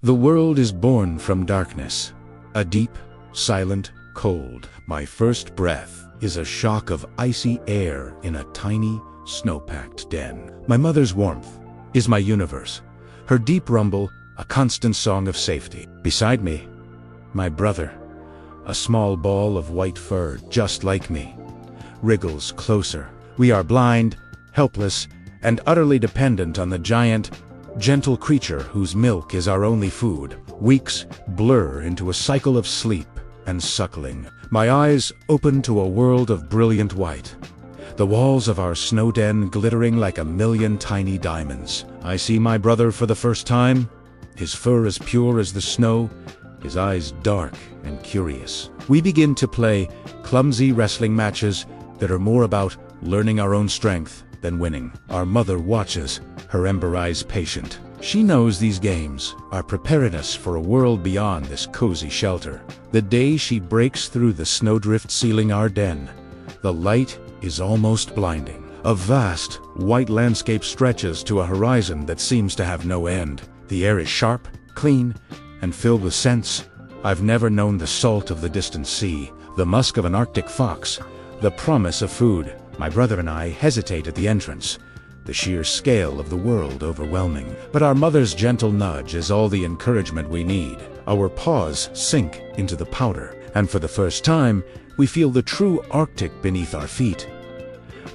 The world is born from darkness, a deep, silent cold. My first breath is a shock of icy air in a tiny, snow-packed den. My mother's warmth is my universe, her deep rumble a constant song of safety. Beside me, my brother, a small ball of white fur just like me, wriggles closer. We are blind, helpless, and utterly dependent on the giant, gentle creature whose milk is our only food. Weeks blur into a cycle of sleep and suckling. My eyes open to a world of brilliant white, the walls of our snow den glittering like a million tiny diamonds. I see my brother for the first time, his fur as pure as the snow, his eyes dark and curious. We begin to play clumsy wrestling matches that are more about learning our own strength than winning. Our mother watches, her ember eyes patient. She knows these games are preparing us for a world beyond this cozy shelter. The day she breaks through the snowdrift sealing our den, the light is almost blinding. A vast, white landscape stretches to a horizon that seems to have no end. The air is sharp, clean, and filled with scents. I've never known the salt of the distant sea, the musk of an Arctic fox, the promise of food. My brother and I hesitate at the entrance, the sheer scale of the world overwhelming. But our mother's gentle nudge is all the encouragement we need. Our paws sink into the powder, and for the first time, we feel the true Arctic beneath our feet.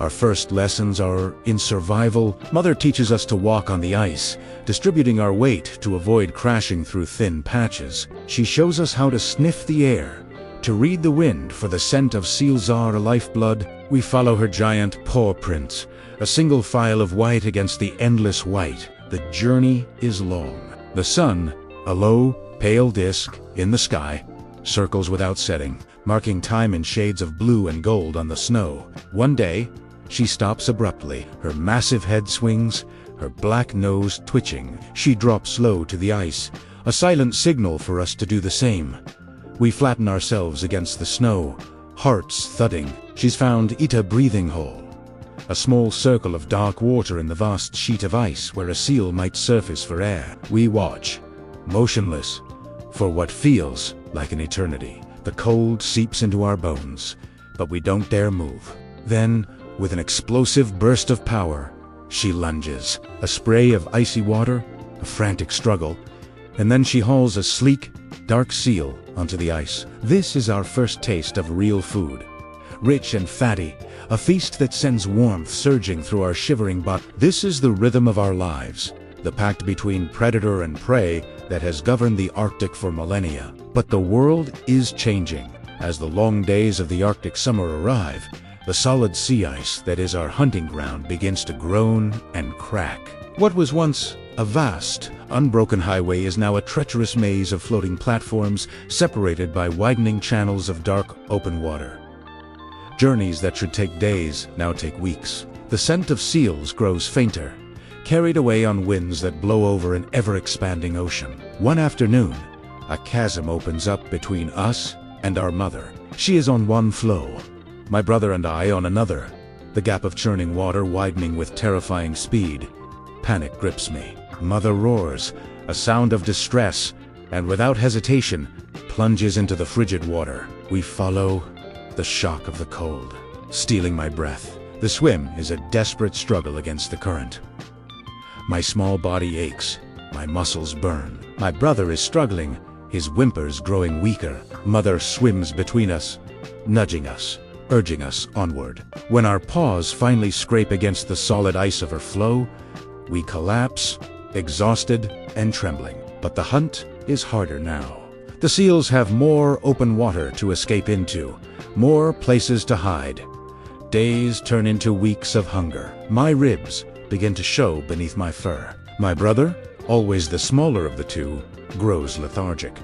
Our first lessons are in survival. Mother teaches us to walk on the ice, distributing our weight to avoid crashing through thin patches. She shows us how to sniff the air, to read the wind for the scent of seals our lifeblood. We follow her giant paw prints, a single file of white against the endless white. The journey is long. The sun, a low, pale disk in the sky, circles without setting, marking time in shades of blue and gold on the snow. One day, she stops abruptly. Her massive head swings, her black nose twitching. She drops low to the ice, a silent signal for us to do the same. We flatten ourselves against the snow, hearts thudding. She's found Ita breathing hole, a small circle of dark water in the vast sheet of ice where a seal might surface for air. We watch, motionless, for what feels like an eternity. The cold seeps into our bones, but we don't dare move. Then, with an explosive burst of power, she lunges. A spray of icy water, a frantic struggle, and then she hauls a sleek, dark seal onto the ice. This is our first taste of real food. Rich and fatty, a feast that sends warmth surging through our shivering bodies. This is the rhythm of our lives, the pact between predator and prey that has governed the Arctic for millennia. But the world is changing. As the long days of the Arctic summer arrive, the solid sea ice that is our hunting ground begins to groan and crack. What was once a vast, unbroken highway is now a treacherous maze of floating platforms separated by widening channels of dark, open water. Journeys that should take days now take weeks. The scent of seals grows fainter, carried away on winds that blow over an ever-expanding ocean. One afternoon, a chasm opens up between us and our mother. She is on one floe, my brother and I on another, the gap of churning water widening with terrifying speed. Panic grips me. Mother roars, a sound of distress, and without hesitation, plunges into the frigid water. We follow, the shock of the cold stealing my breath. The swim is a desperate struggle against the current. My small body aches, my muscles burn. My brother is struggling, his whimpers growing weaker. Mother swims between us, nudging us, urging us onward. When our paws finally scrape against the solid ice of her floe, we collapse, exhausted and trembling. But the hunt is harder now. The seals have more open water to escape into, more places to hide. Days turn into weeks of hunger. My ribs begin to show beneath my fur. My brother, always the smaller of the two, grows lethargic.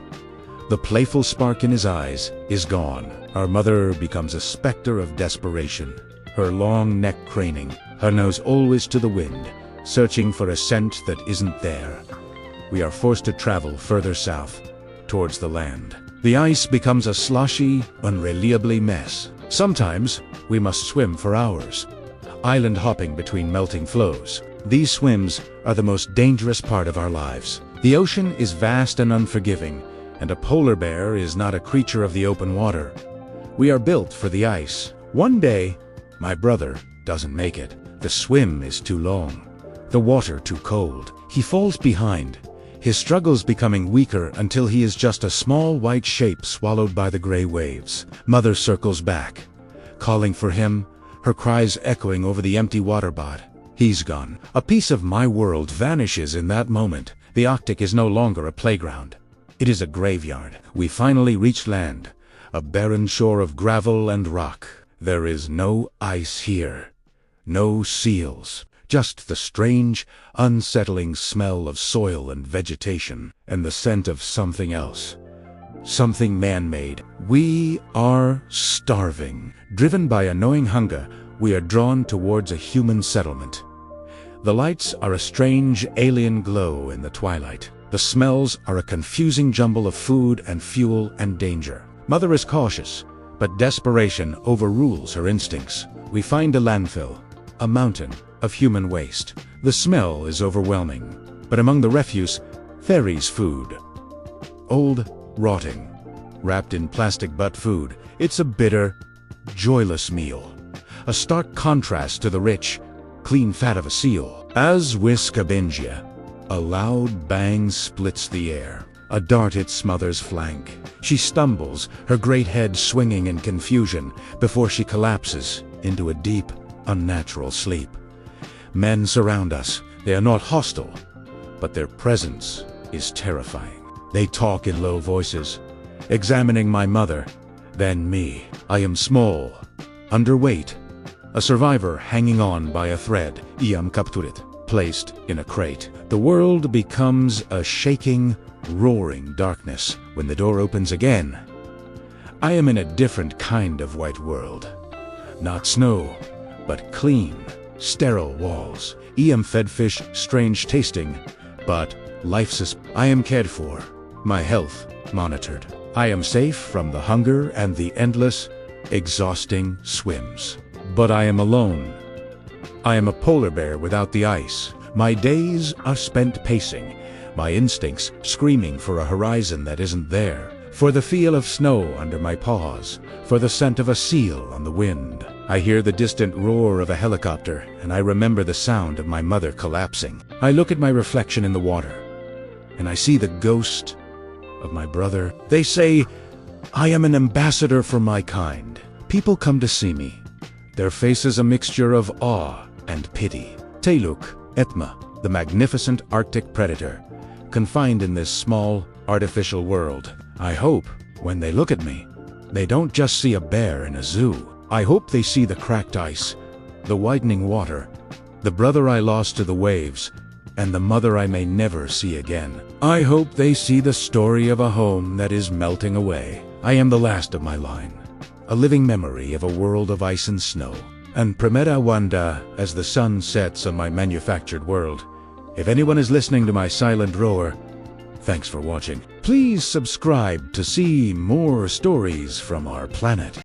The playful spark in his eyes is gone. Our mother becomes a specter of desperation, her long neck craning, her nose always to the wind, searching for a scent that isn't there. We are forced to travel further south, towards the land. The ice becomes a sloshy, unreliably mess. Sometimes, we must swim for hours, island hopping between melting floes. These swims are the most dangerous part of our lives. The ocean is vast and unforgiving, and a polar bear is not a creature of the open water. We are built for the ice. One day, my brother doesn't make it. The swim is too long, the water too cold. He falls behind, his struggles becoming weaker until he is just a small white shape swallowed by the gray waves. Mother circles back, calling for him, her cries echoing over the empty water bot. He's gone. A piece of my world vanishes in that moment. The Arctic is no longer a playground. It is a graveyard. We finally reach land, a barren shore of gravel and rock. There is no ice here, no seals, just the strange, unsettling smell of soil and vegetation, and the scent of something else. Something man-made. We are starving. Driven by a gnawing hunger, we are drawn towards a human settlement. The lights are a strange, alien glow in the twilight. The smells are a confusing jumble of food and fuel and danger. Mother is cautious, but desperation overrules her instincts. We find a landfill, a mountain of human waste. The smell is overwhelming, but among the refuse, Fairy's food. Old, rotting, wrapped in plastic butt food. It's a bitter, joyless meal, a stark contrast to the rich, clean fat of a seal. As Whiskabingia, a loud bang splits the air. A dart hits Mother's flank. She stumbles, her great head swinging in confusion, before she collapses into a deep, unnatural sleep. Men surround us. They are not hostile, but their presence is terrifying. They talk in low voices, examining my mother, then me. I am small, underweight, a survivor hanging on by a thread. Iam capturit, placed in a crate. The world becomes a shaking, roaring darkness when the door opens again. I am in a different kind of white world. Not snow, but clean, sterile walls. Iam fed fish, strange tasting, but I am cared for, my health monitored. I am safe from the hunger and the endless, exhausting swims. But I am alone. I am a polar bear without the ice. My days are spent pacing, my instincts screaming for a horizon that isn't there, for the feel of snow under my paws, for the scent of a seal on the wind. I hear the distant roar of a helicopter, and I remember the sound of my mother collapsing. I look at my reflection in the water, and I see the ghost of my brother. They say I am an ambassador for my kind. People come to see me, their faces a mixture of awe and pity. Teluk, Etma, the magnificent Arctic predator, confined in this small, artificial world. I hope, when they look at me, they don't just see a bear in a zoo. I hope they see the cracked ice, the widening water, the brother I lost to the waves, and the mother I may never see again. I hope they see the story of a home that is melting away. I am the last of my line, a living memory of a world of ice and snow. And Primera Wanda as the sun sets on my manufactured world. If anyone is listening to my silent roar, thanks for watching. Please subscribe to see more stories from our planet.